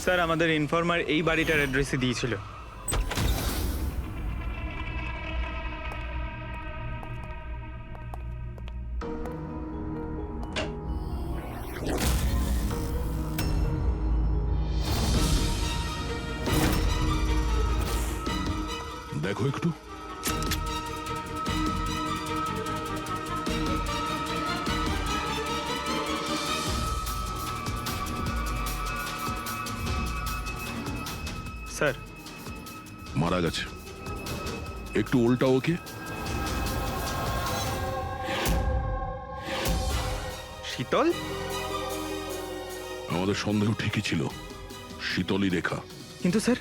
Sir আমাদের informer এই বাড়িটার অ্যাড্রেসে দিয়েছিল। দেখো একটু। স্যার মারা গেছে। একটু উল্টা ওকে। শীতল? আমাদের সন্দেহ ঠিকই ছিল, শীতলই রেখা। কিন্তু স্যার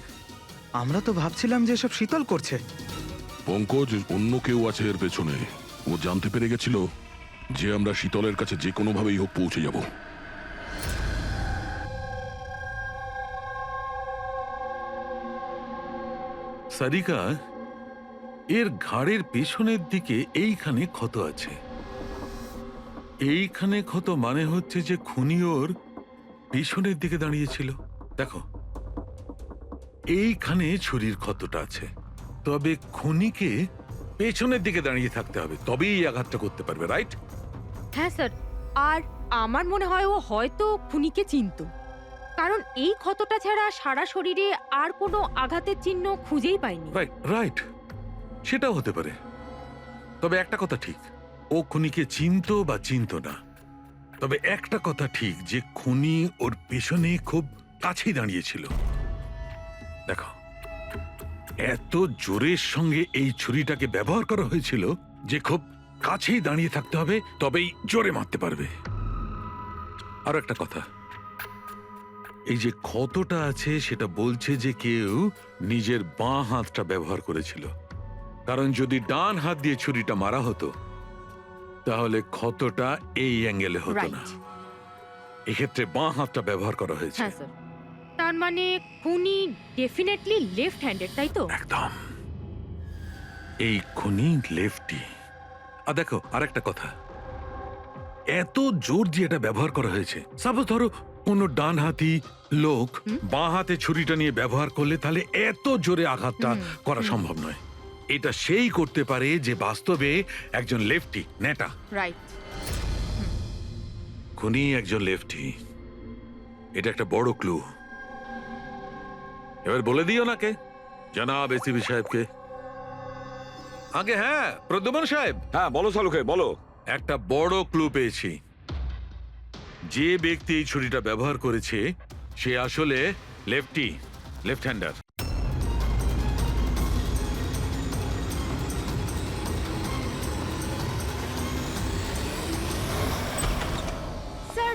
আমরা তো ভাবছিলাম যে সব শীতল করছে। পঙ্কজ, অন্য কেউ আছে এর পেছনে। ও জানতে পেরে গেছিল যে আমরা শীতলের কাছে যে কোনো ভাবেই হোক পৌঁছে যাব। সারিকা, এর ঘাড়ের পেছনের দিকে এইখানে ক্ষত আছে। এইখানে ক্ষত মানে হচ্ছে যে খুনি ওর পেছনের দিকে দাঁড়িয়েছিল। দেখো, এইখানে ছুরির ক্ষতটা আছে। তবে খুনিকে পেছনের দিকে দাঁড়িয়ে থাকতে হবে, তবেই এই আঘাতটা করতে পারবে, রাইট? হ্যাঁ স্যার, আর আমার মনে হয় ও হয়তো খুনিকে চিনতো, কারণ এই ক্ষতটা ছাড়া সারা শরীরে আর কোনো আঘাতের চিহ্ন খুঁজেই পাইনি। রাইট রাইট, সেটাও হতে পারে। তবে একটা কথা ঠিক, ও খুনিকে চিনতো বা চিনতো না, তবে একটা কথা ঠিক যে খুনি ওর পেছনে খুব কাছেই দাঁড়িয়েছিল। দেখো, এত জোরের সঙ্গে এই ছুরিটাকে ব্যবহার করা হয়েছিল যে খুব কাছেই দাঁড়িয়ে থাকতে হবে, তবেই জোরে মারতে পারবে। আর একটা কথা, এই যে ক্ষতটা আছে সেটা বলছে যে কেউ নিজের বাঁ হাতটা ব্যবহার করেছিল, কারণ যদি ডান হাত দিয়ে ছুরিটা মারা হতো তাহলে ক্ষতটা এই অ্যাঙ্গেলে হতো না। রাইট। এক্ষেত্রে বাঁ হাতটা ব্যবহার করা হয়েছে। হ্যাঁ স্যার, তার মানে খুনি ডেফিনেটলি লেফট হ্যান্ডেড, তাই তো? একদম, এই খুনি লেফটি। আর দেখো, আরেকটা কথা, এত জোর দিয়ে এটা ব্যবহার করা হয়েছে। সাপোজ ধরো কোনো ডান হাতি লোক বাঁ হাতে ছুরিটা নিয়ে ব্যবহার করলে তাহলে এত জোরে আঘাতটা করা সম্ভব নয়। এটা সেই করতে পারে যে বাস্তবে একজন লেফটি নেটা। রাইট। খুনি একজন লেফটি, এটা একটা বড় ক্লু। এবার বলে দিও নাকে জনাব এসিপি সাহেবকে। আগে হ্যাঁ, প্রদ্যুম্ন সাহেব। হ্যাঁ বলো শালুকে, বলো। একটা বড় ক্লু পেয়েছি। যে ব্যক্তি এই ছুরিটা ব্যবহার করেছে সে আসলে left hander. Sir,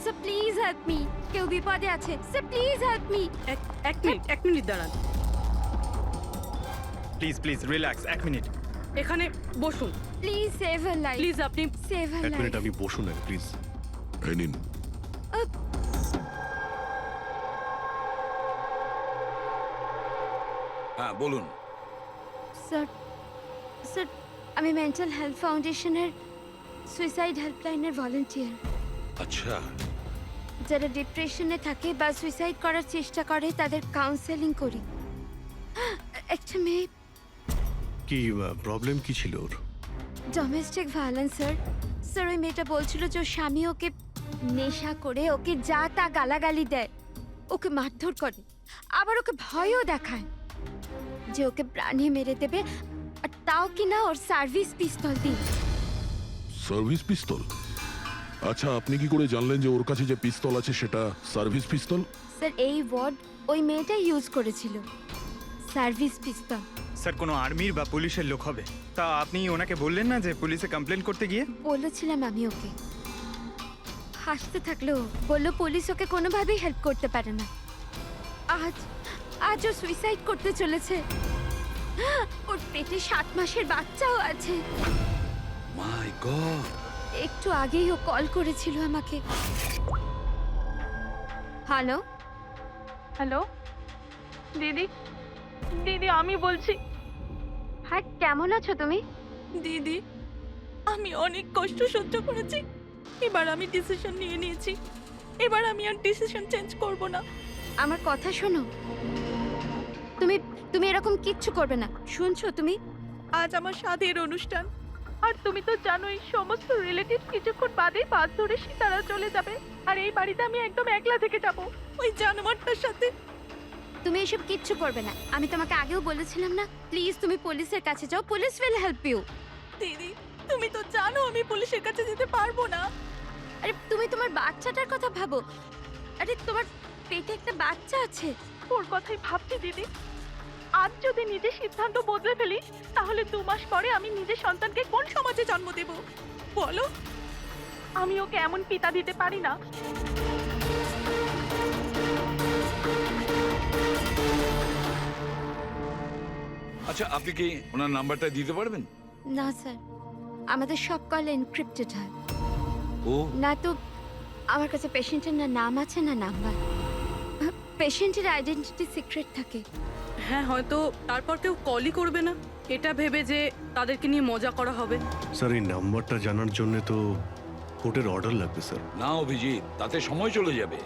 sir please help me, কেউ বিপদে আছে, স্যার প্লিজ হেল্প মি। এক মিনিট দাঁড়ান, প্লিজ প্লিজ রিল্যাক্স, এক মিনিট। এখানে বসুন please save her life, please. আপনি সেভ হার লাইফ। আপনি বসুন না প্লিজ। এই নিন। হ্যাঁ বলুন। স্যার, স্যার আমি মেন্টাল হেলথ ফাউন্ডেশনের সুইসাইড হেল্পলাইনের ভলান্টিয়ার। আচ্ছা, যারা ডিপ্রেশনে থাকে বা সুইসাইড করার চেষ্টা করে তাদের কাউন্সেলিং করি। একটা মেয়ে, কি প্রবলেম কি ছিল ওর? Domestic violence sir. স্যার ওই মেয়েটা বলছিল যে ওর স্বামী ওকে নেশা করে ওকে যা তা গালাগালি দেয়, ওকে মারধর করে, আবার ওকে ভয়ও দেখায় যে ওকে প্রাণে মেরে দেবে, আর তাও কিনা ওর সার্ভিস পিস্তল দিয়ে। সার্ভিস পিস্তল? আচ্ছা, আপনি কি করে জানলেন যে ওর কাছে যে পিস্তল আছে সেটা সার্ভিস পিস্তল? স্যার এই ওয়ার্ড ওই মেয়েটাই ইউজ করেছিল, সার্ভিস পিস্তল। স্যার কোনো আর্মির বা পুলিশের লোক হবে। তা আপনি ওনাকে বললেন না যে পুলিশে কমপ্লেন করতে গিয়ে? বলেছিলাম আমি ওকে, হাসতে থাকলো, বললো পুলিশ ওকে কোনোভাবেই হেল্প করতে পারে না। আজ ও সুইসাইড করতে চলেছে। ওর পেটে 7 মাসের বাচ্চাও আছে। মাই গড। একটু আগেই ও কল করেছিল আমাকে। হ্যালো হ্যালো দিদি, দিদি আমি বলছি। হ্যাঁ, কেমন আছো তুমি? দিদি, আমি অনেক কষ্ট সহ্য করেছি, এবার আমি ডিসিশন নিয়ে নিয়েছি। এবার আমি আর ডিসিশন চেঞ্জ করব না। আমার কথা শোনো। তুমি তুমি এরকম কিচ্ছু করবে না, শুনছো তুমি? আজ আমার সাধের অনুষ্ঠান, আর তুমি তো জানোই সমস্ত রিলেটিভ কিছুক্ষণ বাদেই বাস ধরে সীতারা চলে যাবে, আর এই বাড়িতে আমি একদম একলা থেকে যাব ওই জানোয়ারটার সাথে। তুমি এসব কিচ্ছু করবে না, আমি তোমাকে আগেও বলেছিলাম না? প্লিজ তুমি পুলিশের কাছে যাও, পুলিশ উইল হেল্প ইউ। দিদি, তুমি তো জানো আমি পুলিশের কাছে যেতে পারবো না। আরে তুমি তোমার বাচ্চাটার কথা ভাবো। আরে তোমার পেটে একটা বাচ্চা আছে। ওর কথাই ভাবছি দিদি। আজ যদি নিজের সিদ্ধান্ত বদলে ফেলি, তাহলে 2 মাস পরে আমি নিজের সন্তানকে কোন সমাজে জন্ম দেব বলো? আমি ওকে এমন পিতা দিতে পারি না। আচ্ছা, আপনি কি ওনার নাম্বারটা দিতে পারবেন? না স্যার, আমাদের সব কল এনক্রিপ্টেড হয়। ও না তো আমার কাছে পেশেন্টের না নাম আছে না নাম্বার। পেশেন্টের আইডেন্টিটি সিক্রেট থাকে। হ্যাঁ, হয়তো তারপর কেউ কলই করবে না, এটা ভেবে যে তাদেরকে নিয়ে মজা করা হবে। স্যার এই নাম্বারটা জানার জন্য তো কোর্টের অর্ডার লাগবে স্যার। না অভিজিৎ, তাতে সময় চলে যাবে।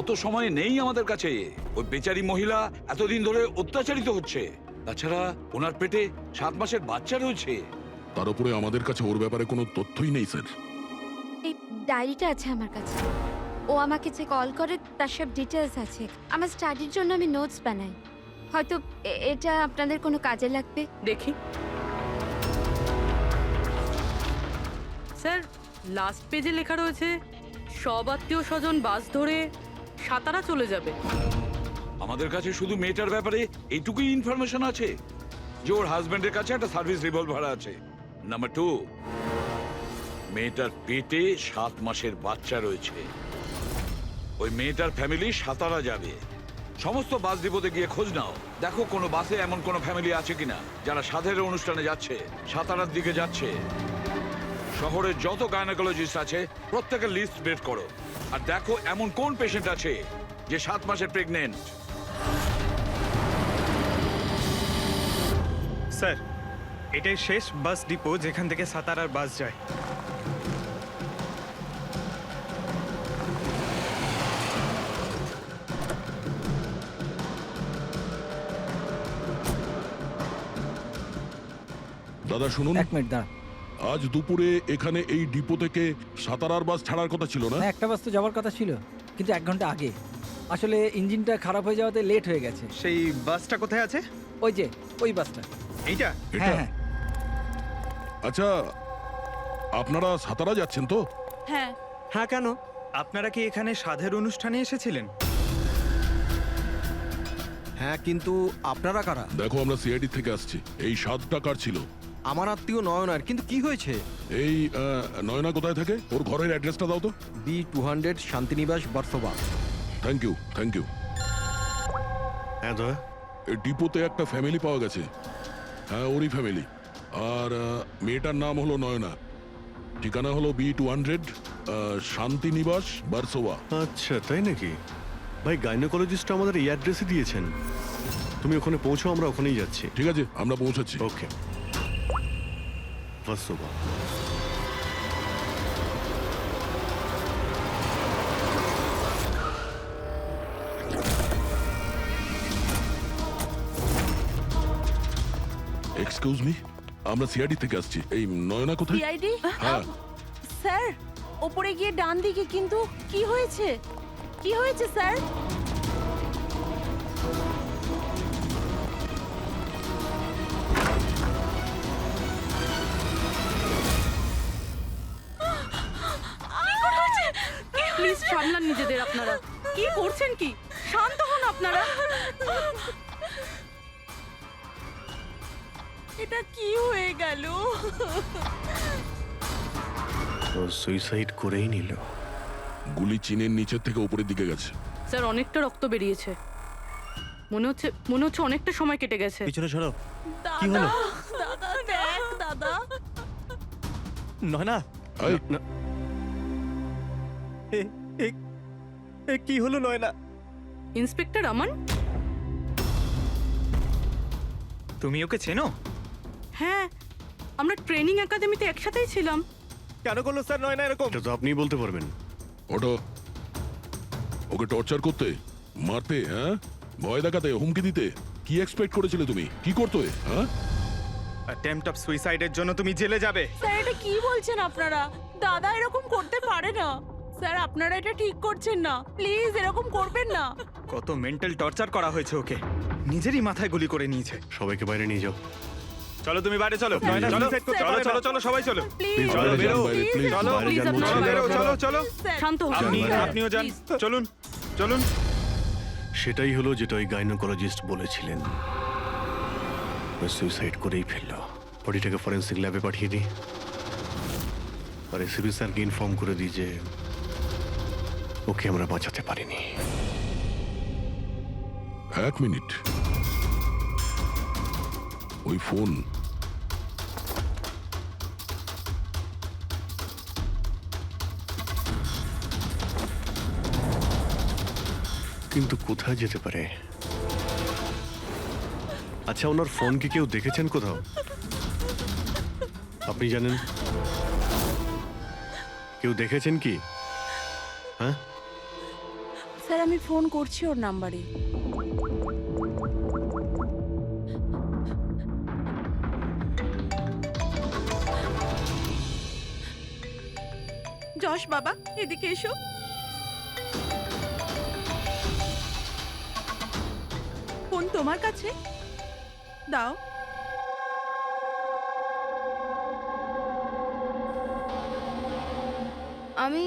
অত সময় নেই আমাদের কাছে। ওই বেচারি মহিলা এতদিন ধরে অত্যাচারিত হচ্ছে। তাছাড়া ওনার পেটে 7 মাসের বাচ্চা রয়েছে। তার উপরে আমাদের কাছে ওর ব্যাপারে কোনো তথ্যই নেই স্যার। এই ডায়েরিটা আছে আমার কাছে। ও আমাকে যে কল করে তার সব ডিটেলস আছে। আমার স্টাডির জন্য আমি নোটস বানাই। হয়তো এটা আপনাদের কোনো কাজে লাগবে। দেখি স্যার, লাস্ট পেজে লেখা রয়েছে সব আত্মীয় স্বজন বাস ধরে সাতারা চলে যাবে। আমাদের কাছে শুধু মেয়েটার ব্যাপারে এইটুকুই ইনফরমেশন আছে যে ওর হাজবেন্ডের কাছে একটা সার্ভিস রিভলভার আছে। নাম্বার 2, মেয়েটার পেটে 7 মাসের বাচ্চা রয়েছে। ওই মেয়েটার ফ্যামিলি সাতারা যাবে। সমস্ত বাস ডিপোতে গিয়ে খোঁজ নাও, দেখো কোনো বাসে এমন কোনো ফ্যামিলি আছে কিনা যারা সাধের অনুষ্ঠানে যাচ্ছে, সাতারার দিকে যাচ্ছে। শহরের যত গাইনোকোলজিস্ট আছে প্রত্যেকের লিস্ট বের করো, আর দেখো এমন কোন পেশেন্ট আছে যে 7 মাসের প্রেগনেন্ট। স্যার, এটাই শেষ বাস ডিপো যেখান থেকে সাতারার বাস যায়। দাদা শুনুন, 1 মিনিট দাঁড়া। আজ দুপুরে এখানে এই ডিপো থেকে সাতারার বাস ছাড়ার কথা ছিল না? না, একটা বাস তো যাওয়ার কথা ছিল, কিন্তু 1 ঘন্টা আগে। আসলে ইঞ্জিনটা খারাপ হয়ে যাওয়াতে লেট হয়ে গেছে। সেই বাসটা কোথায় আছে? ওই যে ওই বাসটা। এইটা? এটা? হ্যাঁ হ্যাঁ। আচ্ছা, আপনারা সাতারা যাচ্ছেন তো? হ্যাঁ। হ্যাঁ, কেন? আপনারা কি এখানে সাধের অনুষ্ঠানে এসেছিলেন? হ্যাঁ, কিন্তু আপনারা কারা? দেখো, আমরা সিআইডি থেকে আসছি। এই 7 টাকার ছিল। আমার আত্মীয় নয়নার, কিন্তু কি হয়েছে? এই নয়না কোথায় থাকে? ওর ঘরের অ্যাড্রেসটা দাও তো। B200 Shantinibas Versova. Thank you, thank you. হ্যাঁ দয়া। এই ডিপোতে একটা ফ্যামিলি পাওয়া গেছে। হ্যাঁ, ওরই ফ্যামিলি। আর মেয়েটার নাম হলো নয়না। ঠিকানা হলো B200 শান্তিনিবাস বার্সোবা। আচ্ছা, তাই নাকি? ভাই গাইনোকোলজিস্ট আমাদের এই অ্যাড্রেসে দিয়েছেন। তুমি ওখানে পৌঁছো, আমরা ওখানেই যাচ্ছি। ঠিক আছে, আমরা পৌঁছাচ্ছি। ওকে। বার্সোবা। এক্সকিউজ মি, আমরা সিআইডি থেকে আসছি। এই নয়না কোথায়? সিআইডি? হ্যাঁ। স্যার, ওপরে গিয়ে ডান দিকে। কিন্তু কি হয়েছে? কি হয়েছে স্যার? প্লিজ সামলান নিজেদের আপনারা। কি করছেন কি? শান্ত হন আপনারা। এটা কি হয়ে গেল? ও সুইসাইড করেই নিল। গুলি চিনের নিচের থেকে উপরের দিকে গেছে। স্যার, অনেকটা রক্ত বেরিয়েছে। মনে হচ্ছে অনেকটা সময় কেটে গেছে। পিছনে সরো। দাদা, কি হলো? দাদা দেখ দাদা। নয়না, এই, না, কি হলো নয়না? ইন্সপেক্টর আমান? তুমি ওকে চেনো? হ্যাঁ, আমরা ট্রেনিং একাডেমিতে একসাথেই ছিলাম। কেন করলো স্যার নয়না এরকম? এটা তো আপনিই বলতে পারবেন। ওটা ওকে টর্চার করতে মারতে, হ্যাঁ? ভয় দেখাতে, হুমকি দিতে? কি এক্সপেক্ট করেছিলে তুমি? কি করতে, হ্যাঁ? অ্যাটেম্পট অফ সুইসাইডের জন্য তুমি জেলে যাবে। স্যার এটা কি বলছেন আপনারা? দাদা এরকম করতে পারে না। স্যার আপনারা এটা ঠিক করছেন না, প্লিজ এরকম করবেন না। কত মেন্টাল টর্চার করা হয়েছে ওকে, নিজেরই মাথায় গুলি করে নিয়েছে। সবাইকে বাইরে নিয়ে যাও। চলো তুমি বাইরে চলো, নয়না চলো suicide করতে চলো পারে না। চলো চলো সবাই চলো, প্লিজ চলো বাইরে যান, বেরো, বাইরে, please, চলো বাইরে যান, please, বলছি। আপনারা বেরো, চলো চলো, শান্ত হন আপনি Please, আপনিও যান, please। চলুন চলুন। সেটাই হলো যেটা ওই গাইনোকোলজিস্ট বলেছিলেন। সুইসাইড করেই ফেললো। বডিটাকে ফরেন্সিক ল্যাবে পাঠিয়ে দিই, আর এসিবি স্যারকে ইনফর্ম করে দিই যে ওকে আমরা বাঁচাতে পারিনি। 1 মিনিট, ওই ফোন। কিন্তু কোথায় যেতে পারে? আচ্ছা, ওনার ফোন কি কেউ দেখেছেন কোথাও? আপনি জানেন? কেউ দেখেছেন কি? হ্যাঁ, স্যার আমি ফোন করছি ওর নাম্বারে। যশ বাবা এদিকে এসো। ফোন তোমার কাছে দাও। আমি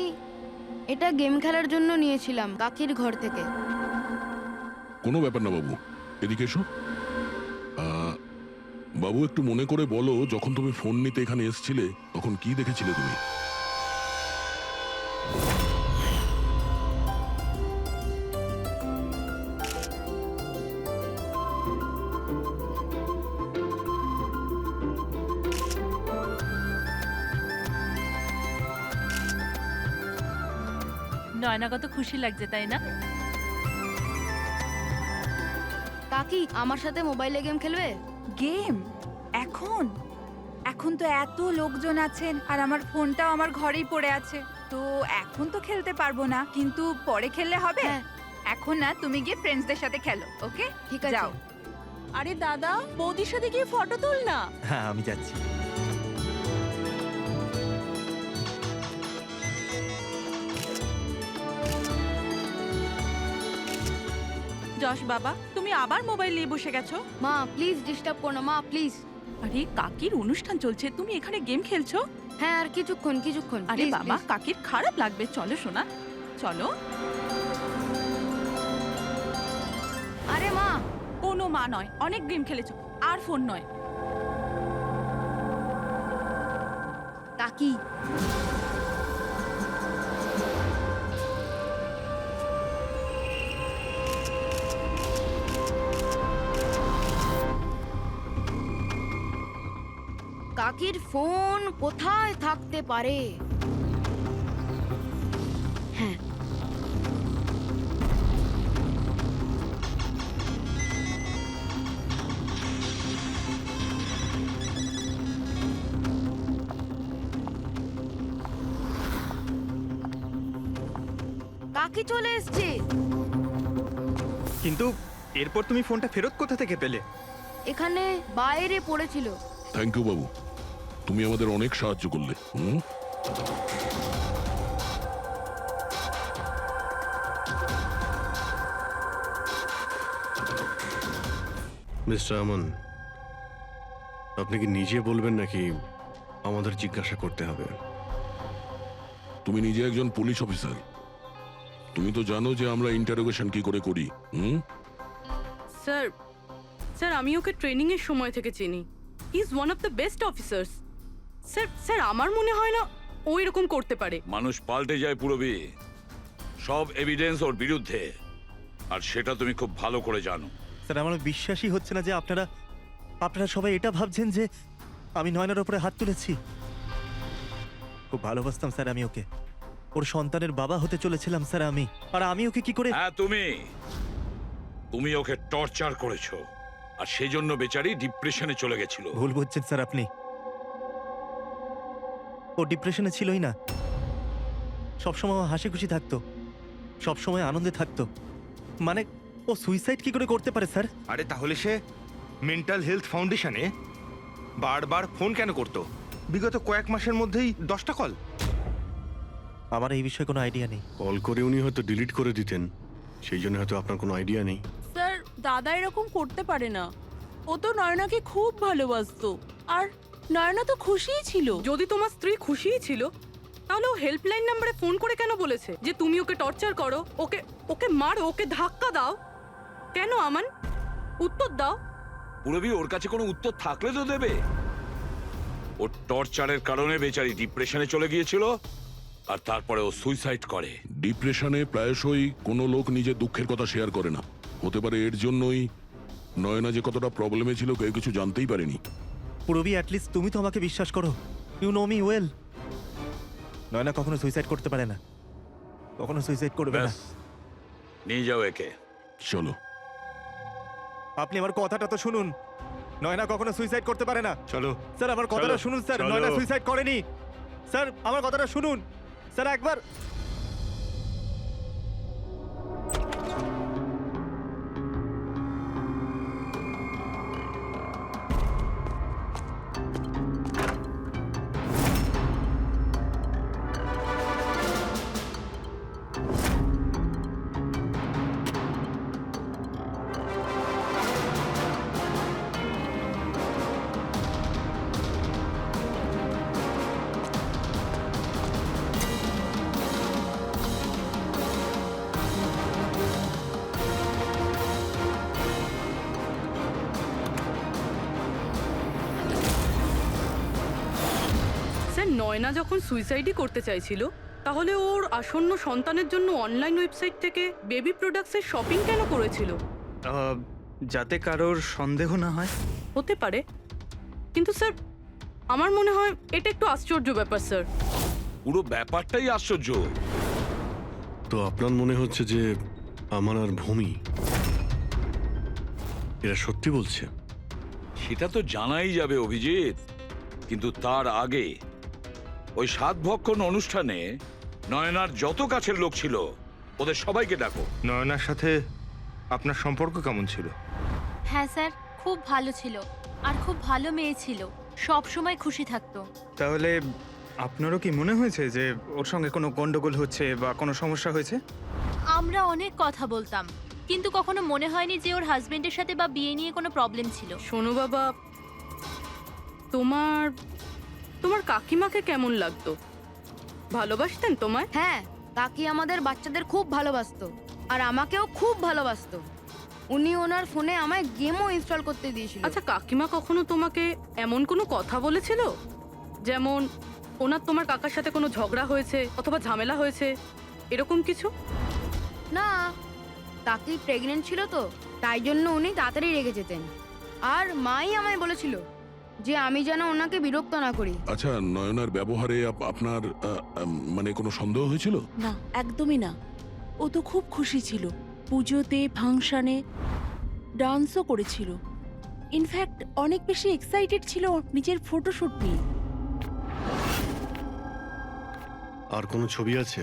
এটা গেম খেলার জন্য নিয়েছিলাম কাকির ঘর থেকে। কোনো ব্যাপার না বাবু, এদিকে এসো। বাবু, একটু মনে করে বলো, যখন তুমি ফোন নিতে এখানে এসেছিলে তখন কি দেখেছিলে তুমি? নয়না কত খুশি লাগছে তাই না? কাকি আমার সাথে মোবাইলে গেম খেলবে? গেম এখন? এখন তো এত লোকজন আছেন আর আমার ফোনটাও আমার ঘরেই পড়ে আছে, তো এখন তো খেলতে পারবো না, কিন্তু পরে খেললে হবে। হ্যাঁ। এখন না, তুমি গিয়ে ফ্রেন্ডসদের সাথে খেলো, ওকে? ঠিক আছে। যাও। আরে দাদা, বৌদির সাথে গিয়ে ফটো তুল না। হ্যাঁ আমি যাচ্ছি। যশ বাবা, তুমি আবার মোবাইল নিয়ে বসে গেছো? মা প্লিজ ডিস্টার্ব করো না, মা প্লিজ। আরে কাকির অনুষ্ঠান চলছে, তুমি এখানে গেম খেলছো? হ্যাঁ আর কিছুক্ষণ কিছুক্ষণ। আরে please, বাবা, please। কাকির খারাপ লাগবে, চলো সোনা চলো। আরে মা, কোনো মা নয়, অনেক গেম খেলেছো, আর ফোন নয়। কাকি কাকির ফোন কোথায় থাকতে পারে? হ্যাঁ, কাকি চলে এসছে। কিন্তু এরপর তুমি ফোনটা ফেরত কোথা থেকে পেলে? এখানে বাইরে পড়েছিল। থ্যাংক ইউ বাবু, তুমি আমাদের অনেক সাহায্য করলে। মিস্টার আমন, আপনি কি নিজে বলবেন নাকি আমাদের জিজ্ঞাসা করতে হবে? তুমি নিজে একজন পুলিশ অফিসার, তুমি তো জানো যে আমরা ইন্টারোগেশন কি করে করি। স্যার স্যার আমি ওকে ট্রেনিং এর সময় থেকে চিনি। He is one of the best officers. Sir sir আমার মনে হয় না ও এরকম করতে পারে। মানুষ পাল্টে যায় পুরবী, সব এভিডেন্স ওর বিরুদ্ধে, আর সেটা তুমি খুব ভালো করে জানো। স্যার আমার বিশ্বাসই হচ্ছে না যে আপনারা সবাই এটা ভাবছেন যে আমি নয়নার উপরে হাত তুলেছি। খুব ভালোবাসতাম স্যার আমি ওকে, ওর সন্তানের বাবা হতে চলেছিলাম স্যার আমি, আর আমি ওকে কি করে? হ্যাঁ, তুমি ওকে টর্চার করেছো, আর সেই জন্য বেচারি ডিপ্রেশনে চলে গেছিল। ভুল বুঝছেন স্যার আপনি, ও ডিপ্রেশনে ছিলই না, সবসময় ও হাসি খুশি থাকতো, সবসময় আনন্দে থাকতো। মানে ও সুইসাইড কি করে করতে পারে স্যার? আরে তাহলে সে মেন্টাল হেলথ ফাউন্ডেশনে বারবার ফোন কেন করতো? বিগত কয়েক মাসের মধ্যেই 10টা কল। আমার এই বিষয়ে কোনো আইডিয়া নেই। কল করে উনি হয়তো ডিলিট করে দিতেন, সেই জন্য হয়তো আপনার কোনো আইডিয়া নেই। স্যার দাদা এরকম করতে পারে না, ও তো নয়নাকে খুব ভালোবাসতো, আর নয়না তো খুশিই ছিল। যদি তোমার স্ত্রী খুশিই ছিল তাহলে ও হেল্পলাইন নাম্বারে ফোন করে কেন বলেছে যে তুমি ওকে টর্চার করো, ওকে ওকে মারো, ওকে ধাক্কা দাও? কেন আমান, উত্তর দাও। পুরবি ওর কাছে কোনো উত্তর থাকলে তো দেবে। ওর টর্চারের কারণে বেচারি ডিপ্রেশনে চলে গিয়েছিল, আর তারপরে ও সুইসাইড করে। ডিপ্রেশনে প্রায়শই কোনো লোক নিজের দুঃখের কথা শেয়ার করে না। হতে পারে এর জন্যই নয়না যে কতটা প্রবলেমে ছিল কেউ কিছু জানতেই পারেনি। পুরবি, অ্যাটলিস্ট তুমি তো আমাকে বিশ্বাস করো। You know me well. Naina কখনো সুইসাইড করতে পারে না, কখনো সুইসাইড করবে না। ব্যাস, নিয়ে যাও একে। চলো। আপনি আমার কথাটা তো শুনুন, নয়না কখনো সুইসাইড করতে পারে না। চলো স্যার আমার কথাটা চলো, শুনুন স্যার, চলো। নয়না সুইসাইড করেনি। স্যার আমার কথাটা শুনুন স্যার একবার। স্যার নয়না যখন সুইসাইডই করতে চাইছিল তাহলে ওর আসন্ন সন্তানের জন্য অনলাইন ওয়েবসাইট থেকে বেবি প্রোডাক্টসের শপিং কেন করেছিল? যাতে কারোর সন্দেহ না হয়। হতে পারে, কিন্তু স্যার আমার মনে হয় এটা একটু আশ্চর্য ব্যাপার স্যার। পুরো ব্যাপারটাই আশ্চর্য। তো আপনার মনে হচ্ছে যে আমার আর ভূমি এরা সত্যি বলছে? সেটা তো জানাই যাবে অভিজিৎ, কিন্তু তার আগে ওই 7 ভক্ষণ অনুষ্ঠানে নয়নার যত কাছের লোক ছিল ওদের সবাইকে ডাকো। নয়নার সাথে আপনার সম্পর্ক কেমন ছিল? হ্যাঁ স্যার, খুব ভালো ছিল, আর খুব ভালো মেয়ে ছিল, সব সময় খুশি থাকতো। তাহলে আপনারও কি মনে হয়েছে যে ওর সঙ্গে কোনো গন্ডগোল হচ্ছে বা কোনো সমস্যা হয়েছে? আমরা অনেক কথা বলতাম, কিন্তু কখনো মনে হয়নি যে ওর হাজবেন্ডের সাথে বা বিয়ে নিয়ে কোনো প্রবলেম ছিল। শোনো বাবা, তোমার তোমার কাকিমাকে কেমন লাগতো? ভালোবাসতেন তোমায়? হ্যাঁ, কাকি আমাদের বাচ্চাদের খুব ভালোবাসতো, আর আমাকেও খুব ভালোবাসতো। উনি ওনার ফোনে আমায় গেমও ইনস্টল করতে দিয়েছিল। আচ্ছা, কাকিমা কখনো তোমাকে এমন কোনো কথা বলেছিল যেমন ওনার তোমার কাকার সাথে কোনো ঝগড়া হয়েছে অথবা ঝামেলা হয়েছে, এরকম কিছু? না, কাকি প্রেগনেন্ট ছিল তো, তাই জন্য উনি তাড়াতাড়ি রেগে যেতেন। আর মাই আমায় বলেছিল যে আমি যেন ওনাকে বিরক্ত না করি। আচ্ছা, নয়নার ব্যবহারে আপনার মানে কোনো সন্দেহ হয়েছিল? না, একদমই না। ও তো খুব খুশি ছিল, পুজোতে ফাংশনে ডান্সও করেছিল। ইনফ্যাক্ট অনেক বেশি এক্সাইটেড ছিল নিজের ফটোশুট নিয়ে। আর কোনো ছবি আছে?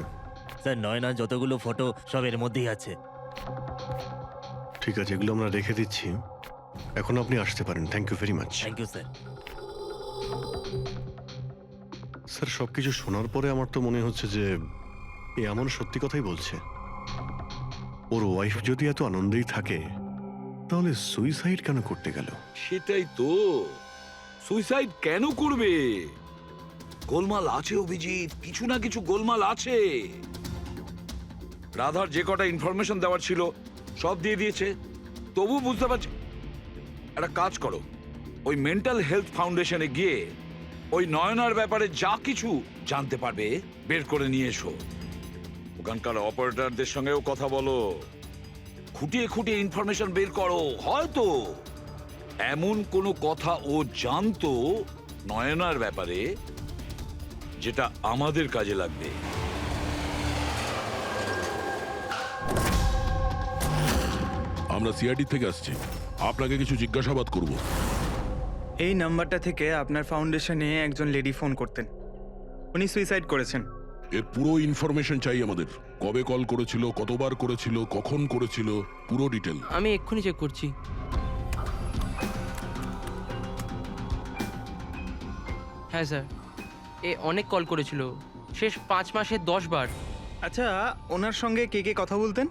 স্যার নয়না যতগুলো ফটো সব এর মধ্যেই আছে। ঠিক আছে, এগুলো আমরা রেখে দিচ্ছি, এখন আপনি আসতে পারেন। Thank you very much. Thank you sir. Sir সবকিছু শোনার পরে আমার তো মনে হচ্ছে যে এ এমন সত্যি কথাই বলছে। ওর ওয়াইফ যদি এত আনন্দেই থাকে তাহলে সুইসাইড কেন করতে গেল? সেটাই তো, সুইসাইড কেন করবে? গোলমাল আছে অভিজিৎ, কিছু না কিছু গোলমাল আছে। রাধার যে কটা ইনফরমেশন দেওয়ার ছিল সব দিয়ে দিয়েছে, তবু বুঝতে পারছি। একটা কাজ করো, ওই মেন্টাল হেলথ ফাউন্ডেশনে গিয়ে ওই নয়নার ব্যাপারে যা কিছু জানতে পারবে বের করে নিয়ে এসো। ওখানকার অপারেটরদের সঙ্গেও কথা বলো, খুঁটিয়ে খুঁটিয়ে ইনফরমেশন বের করো। হয়তো এমন কোনো কথা ও জানতো নয়নার ব্যাপারে যেটা আমাদের কাজে লাগবে। আমরা সিআইডি থেকে আসছি, আপনাকে কিছু জিজ্ঞাসাবাদ করব। এই নাম্বারটা থেকে আপনার ফাউন্ডেশনে একজন লেডি ফোন করতেন, উনি সুইসাইড করেছেন। এর পুরো ইনফরমেশন চাই আমাদের। কবে কল করেছিল, কতবার করেছিল, কখন করেছিল, পুরো ডিটেল। আমি এক্ষুনি চেক করছি। হ্যাঁ স্যার, এ অনেক কল করেছিল, শেষ 5 মাসে 10 বার। আচ্ছা, ওনার সঙ্গে কে কে কথা বলতেন?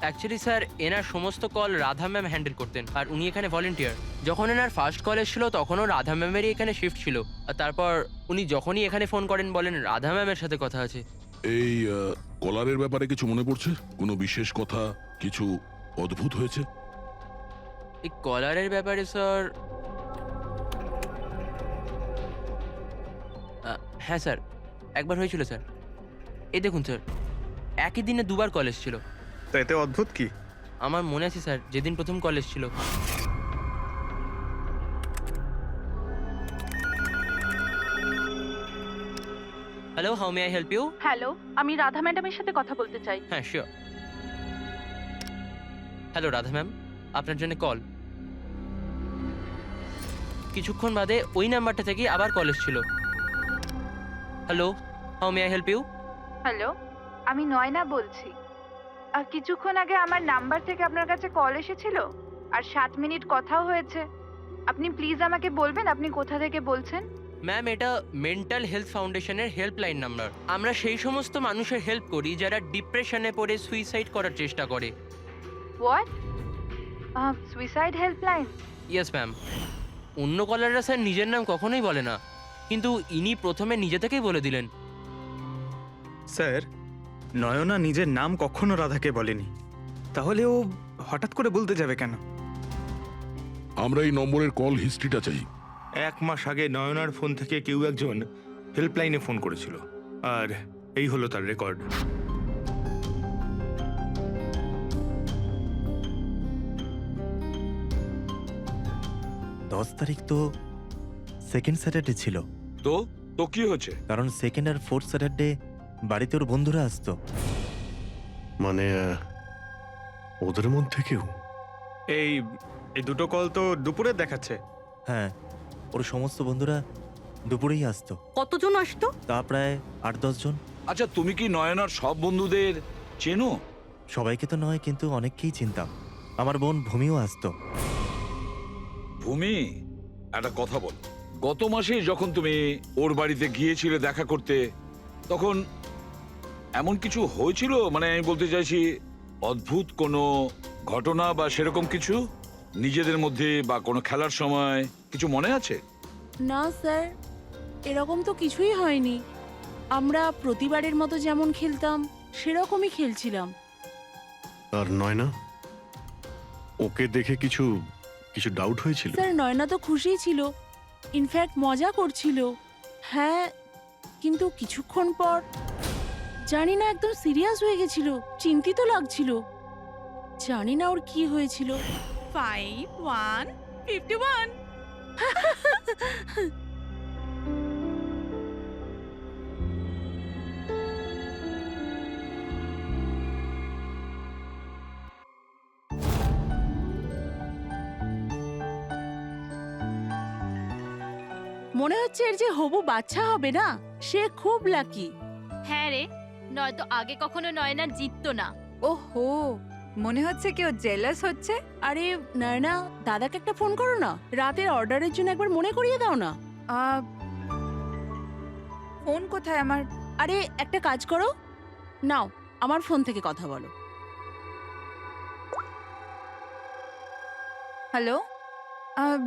অ্যাকচুয়ালি স্যার, এনার সমস্ত কল রাধা ম্যাম হ্যান্ডেল করতেন, আর উনি এখানে ভলেন্টিয়ার। যখন এনার ফার্স্ট কল এসেছিল তখনও রাধা ম্যামেরই এখানে শিফট ছিল, আর তারপর উনি যখনই এখানে ফোন করেন বলেন রাধা ম্যামের সাথে কথা আছে। এই কলারের ব্যাপারে কিছু মনে পড়ছে? কোনো বিশেষ কথা, কিছু অদ্ভুত হয়েছে? এই কলারের ব্যাপারে স্যার, হ্যাঁ স্যার, একবার হয়েছিল স্যার। এই দেখুন স্যার, একই দিনে 2 বার কল এসেছিল। তো এতে অদ্ভুত কি? আমার মনে আছে স্যার, যেদিন প্রথম কল এসেছিল। Hello, how may I help you? Hello, আমি রাধা ম্যাডামের সাথে কথা বলতে চাই। হ্যাঁ, শিওর। হ্যালো রাধা ম্যাম, আপনার জন্য কল। কিছুক্ষণ বাদে ওই নাম্বারটা থেকে আবার কল এসেছিল। Hello, how may I help you? Hello, আমি নয়না বলছি। আর কিছুক্ষণ আগে আমার নাম্বার থেকে আপনার কাছে কল এসেছিল, আর 7 মিনিট কথাও হয়েছে। আপনি প্লিজ আমাকে বলবেন আপনি কোথা থেকে বলছেন? ম্যাম, এটা মেন্টাল হেলথ ফাউন্ডেশনের হেল্পলাইন নাম্বার। আমরা সেই সমস্ত মানুষের হেল্প করি যারা ডিপ্রেশনে পড়ে সুইসাইড করার চেষ্টা করে। What? Suicide helpline? Yes ma'am. অন্য কলাররা স্যার নিজের নাম কখনোই বলে না, কিন্তু ইনি প্রথমে নিজে থেকেই বলে দিলেন। স্যার, নয়না নিজের নাম কখনো রাধাকে বলেনি, তাহলে ও হঠাৎ করে বলতে যাবে কেন? আমরা এই নম্বরের কল হিস্ট্রিটা চাই। 1 মাস আগে নয়নার ফোন থেকে কেউ একজন হেল্পলাইনে ফোন করেছিল, আর এই হলো তার রেকর্ড। দশ তারিখ তো সেকেন্ড স্যাটারডে ছিল, তো তো কি হচ্ছে? কারণ সেকেন্ড আর ফোর্থ স্যাটারডে বাড়িতে ওর বন্ধুরা আসতো। মানে ওদের মধ্যে কেউ? এই এই দুটো কল তো দুপুরে দেখাচ্ছে। হ্যাঁ, ওর সমস্ত বন্ধুরা দুপুরেই আসতো। কতজন আসতো? তা প্রায় 8-10 জন। আচ্ছা, তুমি কি নয়নার সব বন্ধুদের চেনো? সবাইকে তো নয়, কিন্তু অনেককেই চিনতাম। আমার বোন ভূমিও আসতো। ভূমি, একটা কথা বল। গত মাসে যখন তুমি ওর বাড়িতে গিয়েছিলে দেখা করতে, তখন এমন কিছু হয়েছিল? মানে আমি বলতে চাইছি, অদ্ভুত কোনো ঘটনা বা সেরকম কিছু নিজেদের মধ্যে, বা কোনো খেলার সময় কিছু মনে আছে? না স্যার, এরকম তো কিছুই হয়নি। আমরা প্রতিবারের মতো যেমন খেলতাম সেরকমই খেলছিলাম। আর নয়না, ওকে দেখে কিছু কিছু ডাউট হয়েছিল? স্যার, নয়না তো খুশিই ছিল, ইনফ্যাক্ট মজা করছিল। হ্যাঁ, কিন্তু কিছুক্ষণ পর জানি না একদম সিরিয়াস হয়ে গেছিল, চিন্তিত লাগছিল। জানি না ওর কি হয়েছিল। 5151 মনে হচ্ছে এর যে হবু বাচ্চা হবে না, সে খুব লাকি। হ্যাঁ রে, নয়তো আগে কখনো নয়না জিততো না। ওহো, মনে হচ্ছে কেউ জেলাস হচ্ছে। আরে নয়না, দাদাকে একটা ফোন করো না, রাতের অর্ডারের জন্য একবার মনে করিয়ে দাও না। ফোন কোথায় আমার? আরে একটা কাজ করো, নাও আমার ফোন থেকে কথা বলো। হ্যালো,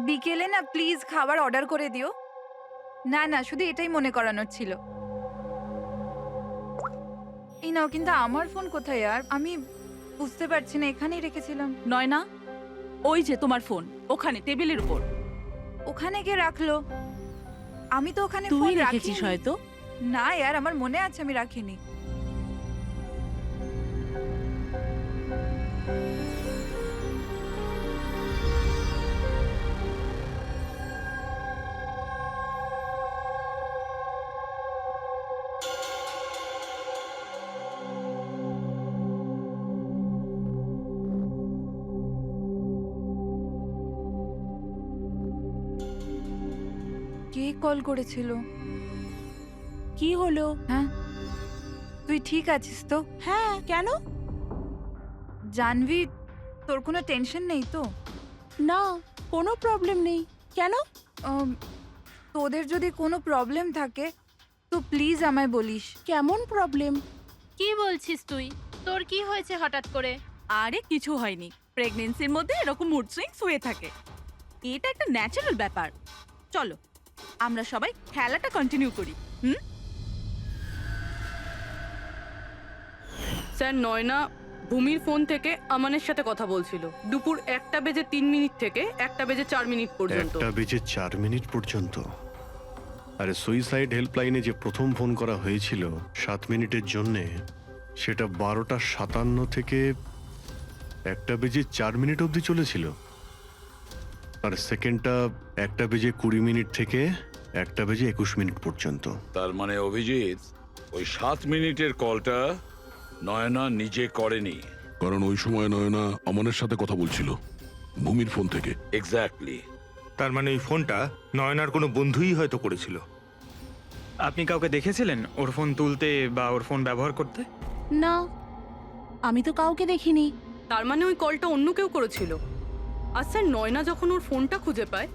বিকেলে না প্লিজ খাবার অর্ডার করে দিও। না না, শুধু এটাই মনে করানোর ছিল। এই নাও, কিন্তু আমার ফোন কোথায়? আর আমি বুঝতে পারছি না, এখানেই রেখেছিলাম। নয়না, ওই যে তোমার ফোন ওখানে টেবিলের উপর। ওখানে কে রাখলো? আমি তো ওখানে তুই ফোন রেখেছিস রাখিনি। হয়তো। না यार, আমার মনে আছে আমি রাখিনি। কে কল করেছিল? কি হলো? হ্যাঁ তুই ঠিক আছিস তো? হ্যাঁ, কেন? জানভি, তোর কোনো টেনশন নেই তো? না, কোনো প্রবলেম নেই। কেন? তোদের যদি কোনো প্রবলেম থাকে তো প্লিজ আমায় বলিস। কেমন প্রবলেম? কি বলছিস তুই? তোর কি হয়েছে হঠাৎ করে? আরে কিছু হয়নি। প্রেগন্যান্সির মধ্যে এরকম মুড সুইংস হয়ে থাকে। এটা একটা ন্যাচারাল ব্যাপার। চলো আমরা সবাই খেলাটা কন্টিনিউ করি। স্যার, নয়না ভূমির ফোন থেকে আমানের সাথে কথা বলছিল দুপুর 1:03 থেকে 1:04 পর্যন্ত। 1:04 পর্যন্ত? আরে সুইসাইড হেল্পলাইনে যে প্রথম ফোন করা হয়েছিল 7 মিনিটের জন্যে, সেটা 12:57 থেকে 1:04 অবধি চলেছিল। আর সেকেন্ডটা 1:20 থেকে 1:21 পর্যন্ত। তার মানে অভিজিৎ, ওই 7 মিনিটের কলটা নয়না নিজে করেনি। কারণ ওই সময় নয়না অমনের সাথে কথা বলছিল ভূমির ফোন থেকে। এক্স্যাক্টলি। তার মানে ওই ফোনটা নয়নার কোনো বন্ধুই হয়তো করেছিল। আপনি কাউকে দেখেছিলেন ওর ফোন তুলতে বা ওর ফোন ব্যবহার করতে? না, আমি তো কাউকে দেখিনি। তার মানে ওই কলটা অন্য কেউ করেছিল। আর স্যার, নয়না যখন ওর ফোনটা খুঁজে পায়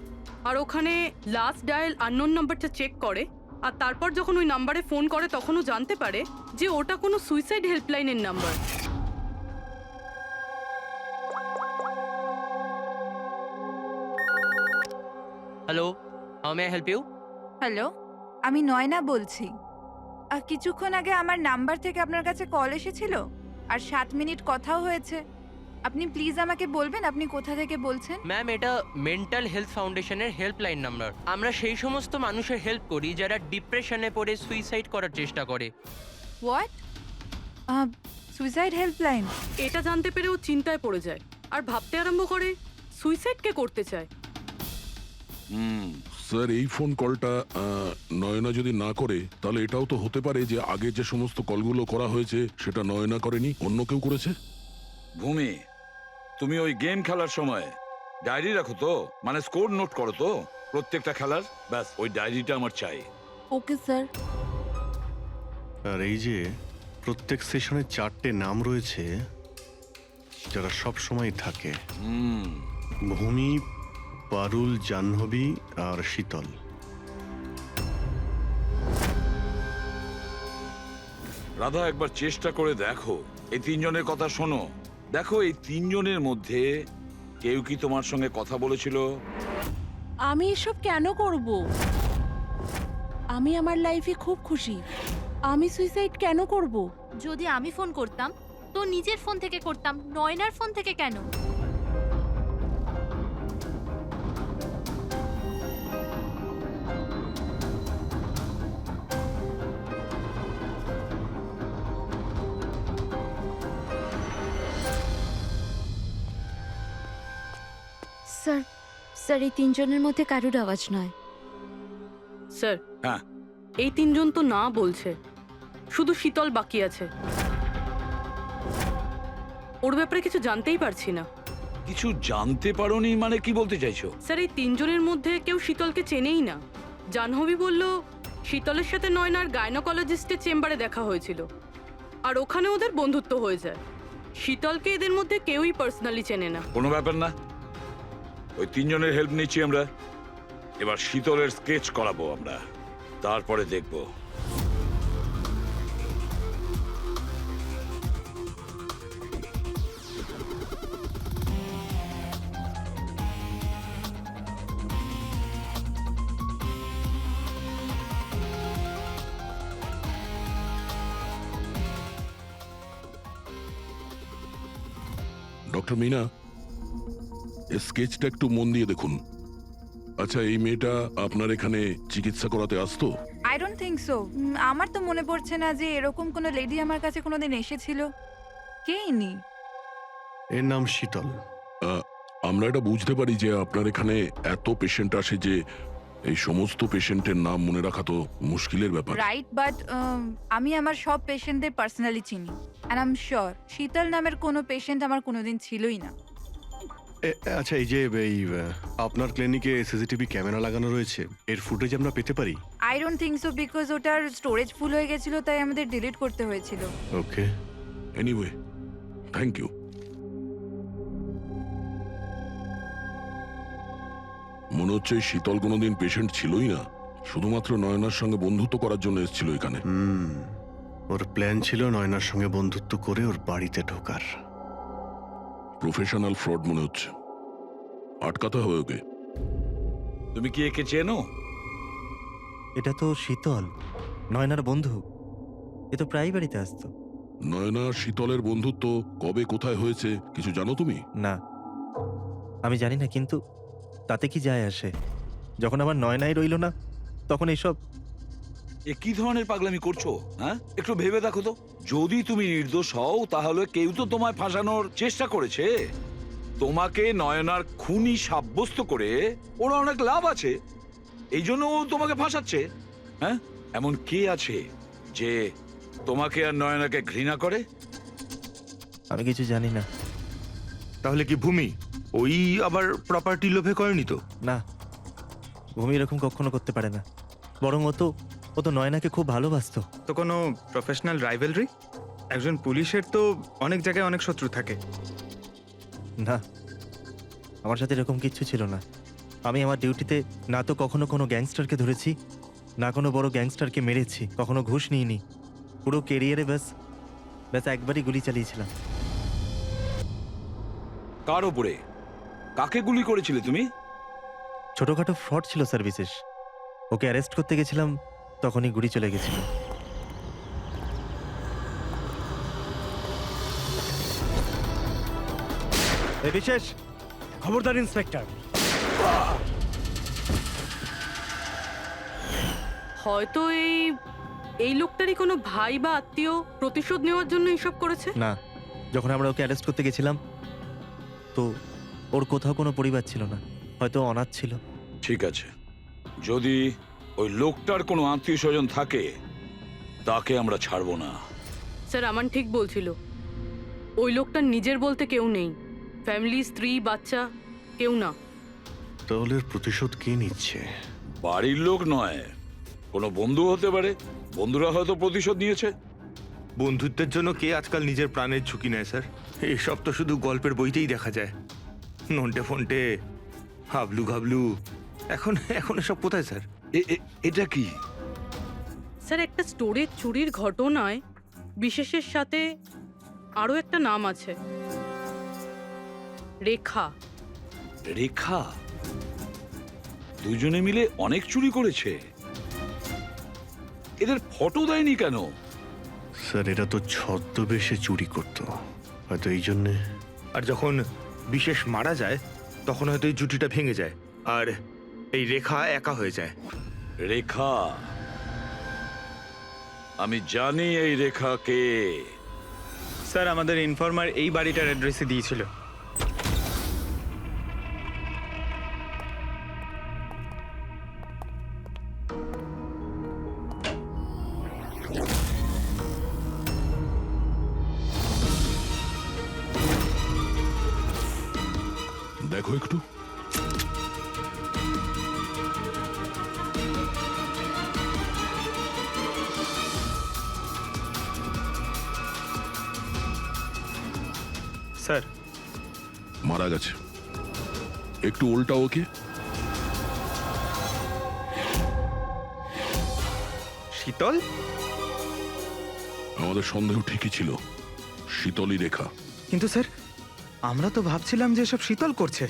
আর ওখানে লাস্ট ডায়াল আননোন নাম্বারটা চেক করে, আর তারপর যখন ওই নাম্বারে ফোন করে তখন ও জানতে পারে যে ওটা কোনো সুইসাইড হেল্পলাইনের number. Hello, how may I help you? Hello, আমি নয়না বলছি। কিছুক্ষণ আগে আমার নাম্বার থেকে আপনার কাছে কল এসেছিল আর 7 মিনিট কথাও হয়েছে। আপনি প্লিজ আমাকে বলবেন আপনি কোথা থেকে বলছেন? ম্যাম, এটা মেন্টাল হেলথ ফাউন্ডেশনের হেল্পলাইন নাম্বার। আমরা সেই সমস্ত মানুষের হেল্প করি যারা ডিপ্রেশনে পড়ে সুইসাইড করার চেষ্টা করে। হোয়াট? Suicide helpline? এটা জানতে পেরে ও চিন্তায় পড়ে যায় আর ভাবতে আরম্ভ করে সুইসাইড কে করতে চায়। স্যার, এই ফোন কলটা নয়না যদি না করে, তাহলে এটাও তো হতে পারে যে আগে যে সমস্ত কলগুলো করা হয়েছে সেটা নয়না করেনি, অন্য কেউ করেছে। ভূমি, তুমি ওই গেম খেলার সময় ডায়েরি রাখো তো? মানে স্কোর নোট করো তো প্রত্যেকটা খেলার? ব্যাস, ওই ডায়েরিটা আমার চাই। Okay sir. আর এই যে প্রত্যেক সেশনে 4টে নাম রয়েছে যারা সব সময় থাকে: ভূমি, পারুল, জাহ্নবী আর শীতল। রাধা, একবার চেষ্টা করে দেখো, এই 3 জনের কথা শোনো। দেখো, এই 3 জনের মধ্যে কেউ কি তোমার সঙ্গে কথা বলেছিল? আমি এসব কেন করব? আমি আমার লাইফে খুব খুশি। আমি সুইসাইড কেন করব? যদি আমি ফোন করতাম তো নিজের ফোন থেকে করতাম, নয়নার ফোন থেকে কেন? স্যার, স্যার, এই 3 জনের মধ্যে কারুর আওয়াজ নয়। স্যার, হ্যাঁ, এই 3 জন তো না বলছে, শুধু শীতল বাকি আছে। ওর ব্যাপারে কিছু জানতেই পারছি না। কিছু জানতে পারোনি মানে কি বলতে চাইছো? স্যার, এই 3 জনের মধ্যে কেউ শীতলকে চেনেই না। জাহ্নবী বলল শীতলের সাথে নয়নার গাইনোকোলজিস্টের চেম্বারে দেখা হয়েছিল আর ওখানে ওদের বন্ধুত্ব হয়ে যায়। শীতলকে এদের মধ্যে কেউই পার্সোনালি চেনে না। কোনো ব্যাপার না, ওই 3 জনের হেল্প নিচ্ছি আমরা। এবার শীতলের স্কেচ করাবো আমরা, তারপরে দেখবো। ডক্টর মিনা, এই স্কেচটা একটু মন দিয়ে দেখুন। আচ্ছা, এই মেয়েটা আপনার এখানে চিকিৎসা করাতে আসতো? I don't think so. আমার তো মনে পড়ছে না যে এরকম কোনো লেডি আমার কাছে কোনোদিন এসেছিল। কে ইনি? এর নাম শীতল। আমরা এটা বুঝতে পারি যে আপনার এখানে এত পেশেন্ট আসে যে এই সমস্ত পেশেন্টের নাম মনে রাখা তো মুশকিলের ব্যাপার। রাইট, বাট আমি আমার সব পেশেন্টদের পার্সোনালি চিনি। অ্যান্ড আই এম শিওর শীতল নামের কোনো পেশেন্ট আমার কোনোদিন ছিলই না। আচ্ছা, এই যে আপনার ক্লিনিকে সিসিটিভি ক্যামেরা লাগানো রয়েছে, এর ফুটেজ আমরা পেতে পারি? I don't think so, because ওটার স্টোরেজ ফুল হয়ে গেছিল, তাই আমাদের ডিলিট করতে হয়েছিল। ওকে। Anyway, thank you. মনে হচ্ছে এই শীতল কোনোদিন পেশেন্ট ছিলই না, শুধুমাত্র নয়নার সঙ্গে বন্ধুত্ব করার জন্য এসেছিল এখানে। ওর প্ল্যান ছিল নয়নার সঙ্গে বন্ধুত্ব করে ওর বাড়িতে ঢোকার। প্রফেশনাল ফ্রড মনে হচ্ছে, আটকাতে হবে ওকে। তুমি কি একে চেনো? এটা তো শীতল, নয়নার বন্ধু। এ তো প্রায় বাড়িতে আসতো। নয়না শীতলের বন্ধুত্ব কবে কোথায় হয়েছে কিছু জানো তুমি? না, আমি জানি না, কিন্তু তাতে কি যায় আসে? যখন আমার নয়নাই রইল না, তখন এইসব। এ কি ধরনের পাগলামি করছো? হ্যাঁ, একটু ভেবে দেখো তো, যদি তুমি নির্দোষ হও তাহলে কেউ তো তোমায় ফাঁসানোর চেষ্টা করেছে। তোমাকে নয়নার খুনি সাব্যস্ত করে ওরা অনেক লাভ আছে, এই জন্য ও তোমাকে ফাঁসাচ্ছে। হ্যাঁ, এমন কে আছে যে তোমাকে আর নয়নাকে ঘৃণা করে? আমি কিছু জানি না। তাহলে কি ভূমি ওই আবার প্রপার্টি লোভে করেনি তো? না, ভূমি এরকম কখনো করতে পারে না। বরং ও তো নয়নাকে খুব ভালোবাসতো। তো কোনো প্রফেশনাল রাইভেলরি? একজন পুলিশের তো অনেক জায়গায় অনেক শত্রু থাকে। না, আমার সাথে এরকম কিচ্ছু ছিল না। আমি আমার ডিউটিতে না তো কখনো কোনো গ্যাংস্টারকে ধরেছি, না কোনো বড় গ্যাংস্টারকে মেরেছি, কখনো ঘুষ নিইনি। পুরো কেরিয়ারে ব্যাস একবারই গুলি চালিয়েছিলাম। কার ওপরে? কাকে গুলি করেছিলে তুমি? ছোটখাটো ফ্রড ছিল স্যার, বিশেষ। ওকে অ্যারেস্ট করতে গেছিলাম, তখনই গুলি চলে গেছিল। এই বিশেষ, খবরদার ইন্সপেক্টর। হয়তো এই লোকটারই কোনো ভাই বা আত্মীয় প্রতিশোধ নেওয়ার জন্য এসব করেছে। না, যখন আমরা ওকে অ্যারেস্ট করতে গেছিলাম, তো ওর কোথাও কোনো পরিবার ছিল না, হয়তো অনাথ ছিল। ঠিক আছে, যদি ওই লোকটার কোনো আত্মীয় স্বজন থাকে তাকে আমরা ছাড়বো না। স্যার, আমান ঠিক বলছিল, ওই লোকটার নিজের বলতে কেউ নেই, ফ্যামিলি, স্ত্রী, বাচ্চা কেউ না। তাহলে এর প্রতিশোধ কে নিচ্ছে? বাড়ির লোক নয়, কোনো বন্ধু হতে পারে। বন্ধুরা হয়তো প্রতিশোধ নিয়েছে। বন্ধুত্বের জন্য কে আজকাল নিজের প্রাণের ঝুঁকি নেয় স্যার? এসব তো শুধু গল্পের বইতেই দেখা যায়। নন্টে ফন্টে, হাবলু ঘাবলু, এখন এসব কোথায় স্যার? এটা কি? স্যার, একটা স্টোরেজ চুরির ঘটনায় বিশেষের সাথে আরও একটা নাম আছে, রেখা। রেখা? দুজনে মিলে অনেক চুরি করেছে। এদের ফটো দেয়নি কেন? স্যার, এরা তো ছদ্মবেশে চুরি করতো, হয়তো এই জন্যে। আর যখন বিশেষ মারা যায়, তখন হয়তো এই জুটিটা ভেঙে যায়, আর এই রেখা একা হয়ে যায়। রেখা? আমি জানি এই রেখা কে। স্যার, আমাদের ইনফর্মার এই বাড়িটার অ্যাড্রেসে দিয়েছিল। দেখো একটু। স্যার, মারা গেছে। একটু উল্টা ওকে। শীতল? আমাদের সন্দেহ ঠিকই ছিল, শীতলই রেখা। কিন্তু স্যার, আমরা তো ভাবছিলাম যে সব শীতল করছে।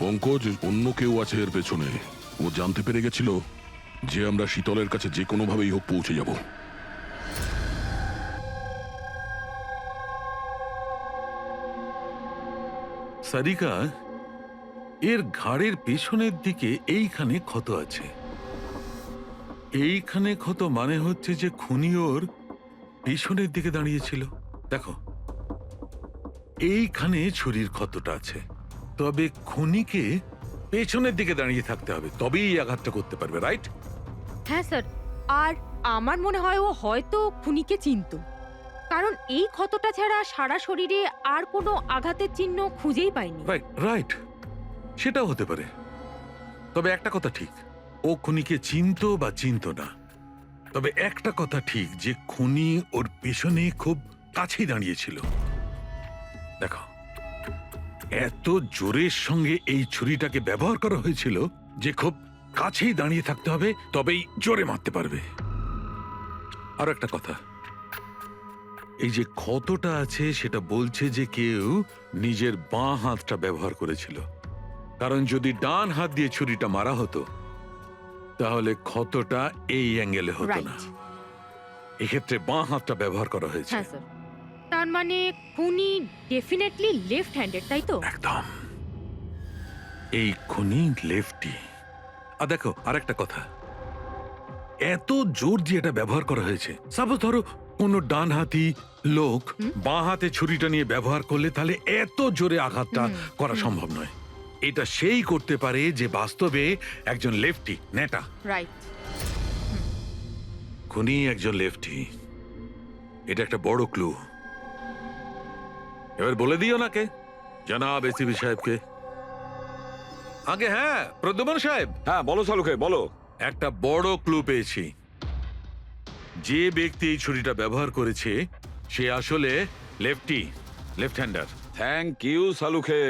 পঙ্কজ, অন্য কেউ আছে এর পেছনে। ও জানতে পেরে গেছিল যে আমরা শীতলের কাছে যে কোনোভাবেই হোক পৌঁছে যাব। সারিকা, এর ঘাড়ের পেছনের দিকে এইখানে ক্ষত আছে। এইখানে ক্ষত মানে হচ্ছে যে খুনি ওর পেছনের দিকে দাঁড়িয়েছিল। দেখো, এইখানে ছুরির ক্ষতটা আছে। তবে খুনিকে পেছনের দিকে দাঁড়িয়ে থাকতে হবে, তবেই এই আঘাতটা করতে পারবে, রাইট? হ্যাঁ স্যার, আর আমার মনে হয় ও হয়তো খুনিকে চিনতো। কারণ এই ক্ষতটা ছাড়া সারা শরীরে আর কোনো আঘাতের চিহ্ন খুঁজেই পাইনি। রাইট রাইট, সেটাও হতে পারে। তবে একটা কথা ঠিক, ও খুনিকে চিনতো বা চিনতো না। তবে একটা কথা ঠিক যে খুনি ওর পেছনে খুব কাছেই দাঁড়িয়েছিল। দেখো, এত জোরের সঙ্গে এই ছুরিটাকে ব্যবহার করা হয়েছিল যে খুব কাছেই দাঁড়িয়ে থাকতে হবে, তবেই জোরে মারতে পারবে। আর একটা কথা, এই যে ক্ষতটা আছে সেটা বলছে যে কেউ নিজের বাঁ হাতটা ব্যবহার করেছিল। কারণ যদি ডান হাত দিয়ে ছুরিটা মারা হতো তাহলে ক্ষতটা এই অ্যাঙ্গেলে হতো না। এক্ষেত্রে বাঁ হাতটা ব্যবহার করা হয়েছে। হ্যাঁ স্যার। তার মানে খুনি ডেফিনেটলি লেফট হ্যান্ডেড, তাই তো? একদম, এই খুনি লেফটি। আর দেখো আরেকটা কথা, এত জোর দিয়ে এটা ব্যবহার করা হয়েছে। সাপোজ ধরো কোনো ডান হাতি লোক বাঁ হাতে ছুরিটা নিয়ে ব্যবহার করলে তাহলে এত জোরে আঘাতটা করা সম্ভব নয়। এটা সেই করতে পারে যে বাস্তবে একজন লেফটি নেতা। রাইট। খুনি একজন লেফটি, এটা একটা বড় ক্লু। এবার বলে দিও নাকে জনাব এসিপি সাহেবকে। আগে হ্যাঁ, প্রদ্যুম্ন সাহেব। হ্যাঁ বলো সালুকে, বলো। একটা বড় ক্লু পেয়েছি। যে ব্যক্তি এই ছুরিটা ব্যবহার করেছে সে আসলে লেফট হ্যান্ডার। থ্যাংক ইউ সালুকে।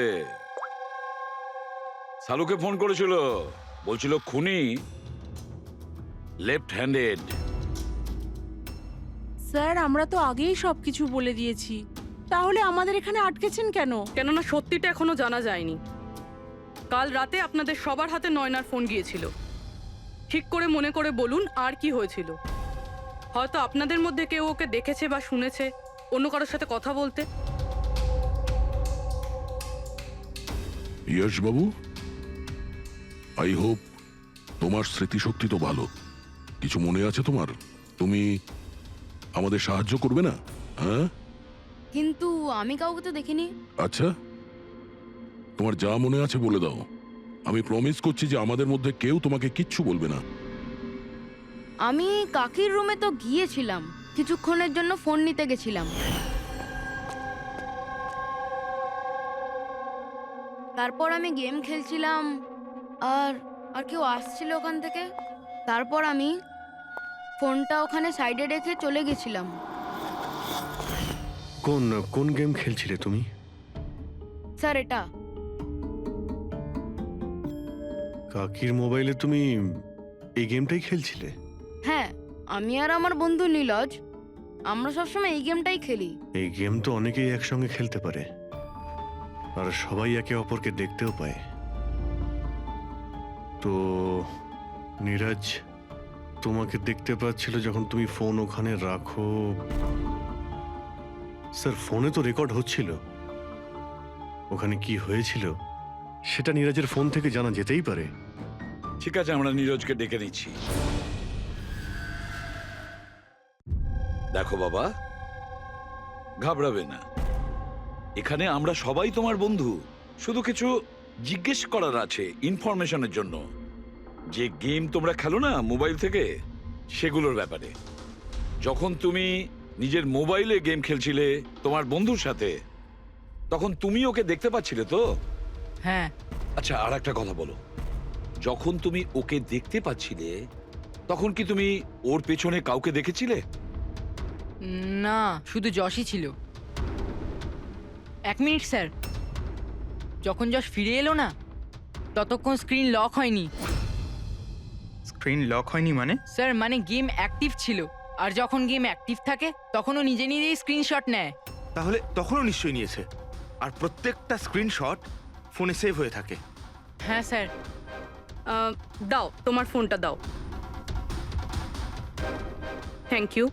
সালুকে ফোন করেছিল, বলছিল খুনি লেফট হ্যান্ডেড। স্যার আমরা তো আগেই সবকিছু বলে দিয়েছি, তাহলে আমাদের এখানে আটকেছেন কেন? কেননা সত্যিটা এখনো জানা যায়নি। কাল রাতে আপনাদের সবার হাতে নয়নার ফোন গিয়েছিল। ঠিক করে মনে করে বলুন আর কি হয়েছিল। হয়তো আপনাদের মধ্যে কেউ ওকে দেখেছে বা শুনেছে অন্য কারোর সাথে কথা বলতে। ইয়শ বাবু, আই হোপ তোমার স্মৃতিশক্তি তো ভালো। কিছু মনে আছে তোমার? তুমি আমাদের সাহায্য করবে না? হ্যাঁ, কিন্তু আমি কাউকে তো দেখিনি। আচ্ছা, তোমার যা মনে আছে বলে দাও। আমি প্রমিস করছি যে আমাদের মধ্যে কেউ তোমাকে কিচ্ছু বলবে না। আমি কাকির রুমে তো গিয়েছিলাম, কিছুক্ষণের জন্য ফোন নিতে গেছিলাম। তারপর আমি গেম খেলছিলাম আর আর কেউ আসছিল ওখান থেকে। তারপর আমি ফোনটা ওখানে সাইডে রেখে চলে গেছিলাম। কোন কোন গেম খেলছিলে তুমি? স্যার এটা কাকির মোবাইলে তুমি এই গেমটাই খেলছিলে? হ্যাঁ, আমি আর আমার বন্ধু নীলজ আমরা সবসময় এই গেমটাই খেলি। এই গেম তো অনেকেই একসঙ্গে খেলতে পারে, আর সবাই একে অপরকে দেখতেও পায়। তো নীরজ তোমাকে দেখতে পাচ্ছিল যখন তুমি ফোন ওখানে রাখো। স্যার ফোনে তো রেকর্ড হচ্ছিল, ওখানে কি হয়েছিল সেটা নীরজের ফোন থেকে জানা যেতেই পারে। ঠিক আছে, আমরা নীরজকে ডেকে নিচ্ছি। দেখো বাবা, ঘাবড়াবে না। এখানে আমরা সবাই তোমার বন্ধু। শুধু কিছু জিজ্ঞেস করার আছে ইনফরমেশনের জন্য। যে গেম তোমরা খেলো না মোবাইল থেকে, সেগুলোর ব্যাপারে। যখন তুমি নিজের মোবাইলে গেম খেলছিলে তোমার বন্ধুর সাথে, তখন তুমি ওকে দেখতে পাচ্ছিলে তো? হ্যাঁ। আচ্ছা, আর একটা কথা বলো, যখন তুমি ওকে দেখতে পাচ্ছিলে তখন কি তুমি ওর পেছনে কাউকে দেখেছিলে? না, শুধু যশই ছিল। 1 মিনিট স্যার, যখন যশ ফিরে এলো না ততক্ষণ স্ক্রিন লক হয়নি। স্ক্রিন লক হয়নি মানে? স্যার মানে গেম অ্যাক্টিভ ছিল, আর যখন গেম অ্যাক্টিভ থাকে তখন ও নিজে নিজেই স্ক্রিনশট নেয়। তাহলে তখনও নিশ্চয়ই নিয়েছে, আর প্রত্যেকটা স্ক্রিনশট ফোনে সেভ হয়ে থাকে। হ্যাঁ স্যার। দাও তোমার ফোনটা দাও। Thank you.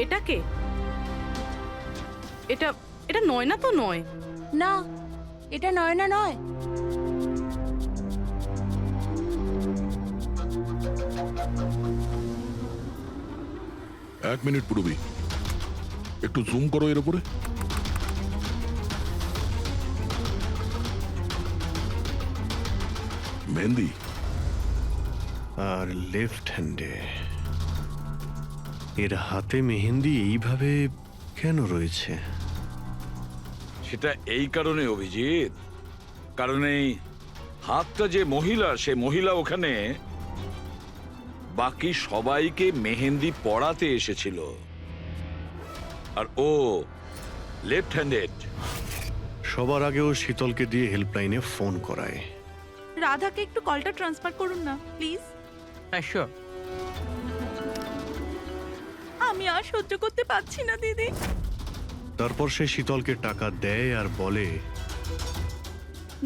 এটা কে? এটা এটা নয়না তো নয়। না, এটা নয়না নয়। এক মিনিট পুরবি, একটু জুম করো এর উপরে। মেহেন্দি আর লেফট হ্যান্ডে এর হাতে মেহেন্দি এইভাবে কেন রয়েছে? সেটা এই কারণে অভিজিৎ, কারণ এই হাতটা যে মহিলা, সে মহিলা ওখানে বাকি সবাইকে মেহেন্দি পড়াতে এসেছিল, আর ও লেফট হ্যান্ডেড। সবার আগেও শীতলকে দিয়ে হেল্পলাইনে ফোন করায়। রাধাকে একটু কলটা ট্রান্সফার করুন না প্লিজ। হ্যাঁ শিওর। আমি আর সহ্য করতে পারছি না দিদি। তারপর সে শীতলকে টাকা দেয় আর বলে,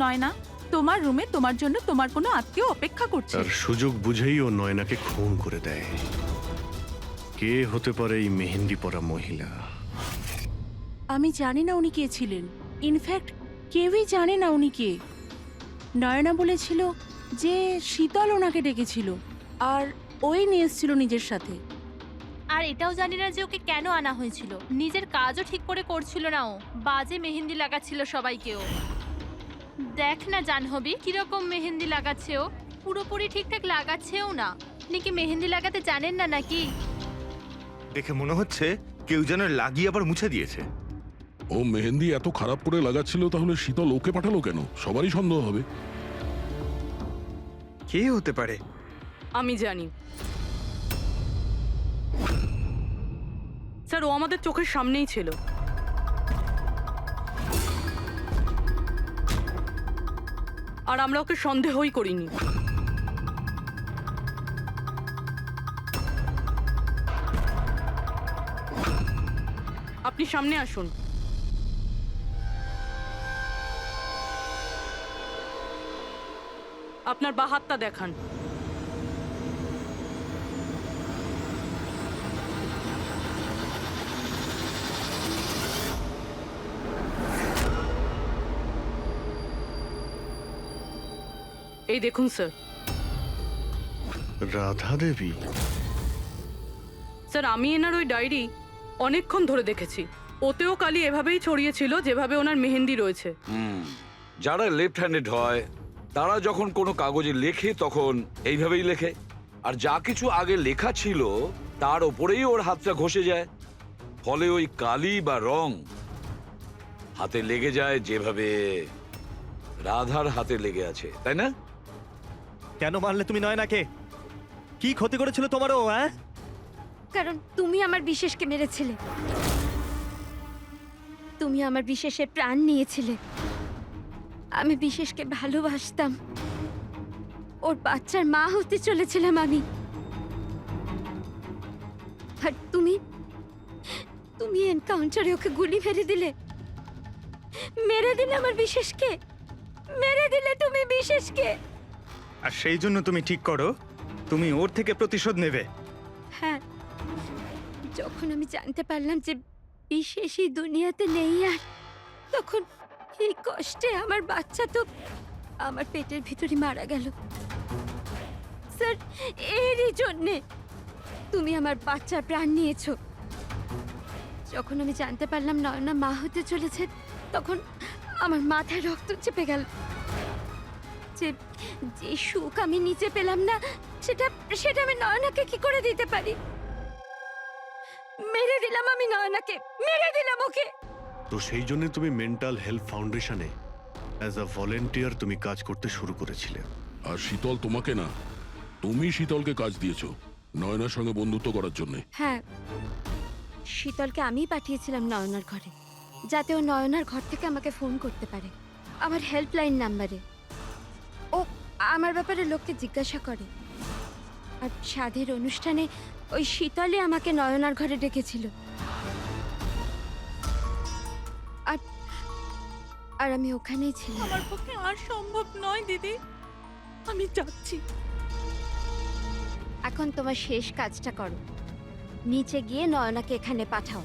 নয়না, তোমার রুমে তোমার জন্য তোমার কোনো আত্মীয় অপেক্ষা করছে। তার সুযোগ বুঝেই ও নয়নাকে খুন করে দেয়। কে হতে পারে এই মেহেন্দি পরা মহিলা? আমি জানি না উনি কে ছিলেন, ইনফ্যাক্ট কেউই জানে না উনি কে। নয়না বলেছিল যে শীতল ওনাকে ডেকেছিল আর ওই নিয়ে এসেছিল নিজের সাথে। আর এটাও জানি না যে ওকে কেন আনা হয়েছিল। নিজের কাজও ঠিক করে করছিল না ও, বাজে মেহেন্দি লাগাচ্ছিল সবাইকেও। দেখ না জাহ্নবী কিরকম মেহেন্দি লাগাচ্ছে ও, পুরোপুরি ঠিকঠাক লাগাচ্ছেও না। আপনি কি মেহেন্দি লাগাতে জানেন না নাকি? দেখে মনে হচ্ছে কেউ যেন লাগিয়ে আবার মুছে দিয়েছে। ও মেহেন্দি এত খারাপ করে লাগাচ্ছিল, তাহলে শীতল ওকে পাঠালো কেন? সবারই সন্দেহ হবে। কে হতে পারে? আমি জানি স্যার, ও আমাদের চোখের সামনেই ছিল। আর আমরা ওকে সন্দেহই করিনি। আপনি সামনে আসুন। আপনার বাঁ হাতটা দেখান। এই দেখুন স্যার। রাধা দেবী? স্যার, আমি এনার ওই ডায়েরি অনেকক্ষণ ধরে দেখেছি। ওতেও কালি এভাবেই ছড়িয়েছিল যেভাবে ওনার মেহেন্দি রয়েছে। যারা লেফট হ্যান্ডেড হয় তারা যখন কোনো কাগজে লেখে তখন এইভাবেই লেখে, আর যা কিছু আগে লেখা ছিল তার ওপরেই ওর হাতটা ঘষে যায়, ফলে ওই কালি বা রং হাতে লেগে যায় যেভাবে রাধার হাতে লেগে আছে, তাই না? কেন মারলে তুমি নয়নাকে? কি ক্ষতি করেছিল তোমারও? হ্যাঁ, কারণ তুমি আমার বিশেষকে মেরেছিলে। তুমি আমার বিশেষের প্রাণ নিয়েছিলে। আমি বিশেষকে ভালোবাসতাম। ওর বাচ্চার মা হতে চলেছিলাম আমি। আর তুমি তুমি এনকাউন্টারে ওকে গুলি মেরে দিলে। মেরে দিলে আমার বিশেষকে, মেরে দিলে তুমি বিশেষকে। আর সেই জন্য তুমি ঠিক করো তুমি ওর থেকে প্রতিশোধ নেবে। হ্যাঁ, যখন আমি জানতে পারলাম যে বিশেষই দুনিয়াতে নেই আর, তখন এই কষ্টে আমার বাচ্চা তো আমার পেটের ভিতরে মারা গেল। স্যার, এরই জন্যে তুমি আমার বাচ্চার প্রাণ নিয়েছো। যখন আমি জানতে পারলাম নয়না মা হতে চলেছে, তখন আমার মাথায় রক্ত চেপে গেল। যে যে সুখ আমি নিচে পেলাম না, সেটা সেটা আমি নয়নাকে কি করে দিতে পারি? মেরে দিলাম আমি নয়নাকে, মেরে দিলাম ওকে। তো সেই জন্য তুমি মেন্টাল হেলথ ফাউন্ডেশনে অ্যাজ আ ভলেন্টিয়ার তুমি কাজ করতে শুরু করেছিলে। আর শীতল তোমাকে না, তুমি শীতলকে কাজ দিয়েছো নয়নার সঙ্গে বন্ধুত্ব করার জন্য। হ্যাঁ, শীতলকে আমিই পাঠিয়েছিলাম নয়নার ঘরে, যাতে ও নয়নার ঘর থেকে আমাকে ফোন করতে পারে আমার হেল্পলাইন নাম্বারে। ও আমার ব্যাপারে লোককে জিজ্ঞাসা করে। আর সাধের অনুষ্ঠানে ওই শীতলে আমাকে নয়নার ঘরে ডেকেছিল। আর আর আমি ওখানেই ছিলাম। আমার পক্ষে আর সম্ভব নয় দিদি, আমি যাচ্ছি। এখন তোমার শেষ কাজটা করো, নিচে গিয়ে নয়নাকে এখানে পাঠাও।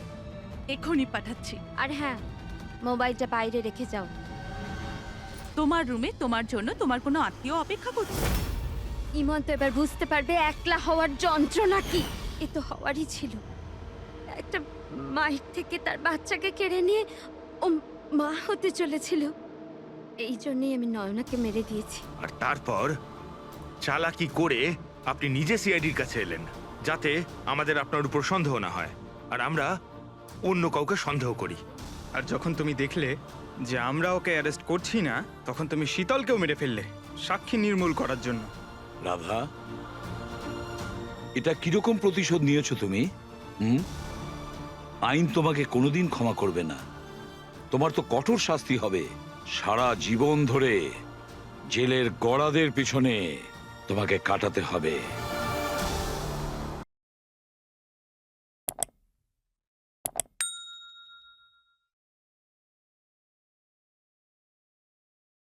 এখনই পাঠাচ্ছি। আর হ্যাঁ, মোবাইলটা বাইরে রেখে যাও। তোমার রুমে তোমার জন্য তোমার কোনো আত্মীয় অপেক্ষা করছে। ইমন তো এবার বুঝতে পারবে একলা হওয়ার যন্ত্রণা কি। এ তো হওয়ারই ছিল, একটা মায়ের থেকে তার বাচ্চাকে কেড়ে নিয়ে ও মা হতে চলেছিল। এই জন্যই আমি নয়নাকে মেরে দিয়েছি। আর তারপর চালাকি করে আপনি নিজে সিআইডির কাছে এলেন, যাতে আমাদের আপনার উপর সন্দেহ না হয় আর আমরা অন্য কাউকে সন্দেহ করি। আর যখন তুমি দেখলে যে আমরা ওকে অ্যারেস্ট করছি না, তখন তুমি শীতলকেও মেরে ফেললে সাক্ষী নির্মূল করার জন্য। রাধা, এটা কিরকম প্রতিশোধ নিয়েছো তুমি? আইন তোমাকে কোনোদিন ক্ষমা করবে না। তোমার তো কঠোর শাস্তি হবে। সারা জীবন ধরে জেলের গড়াদের পিছনে তোমাকে কাটাতে হবে।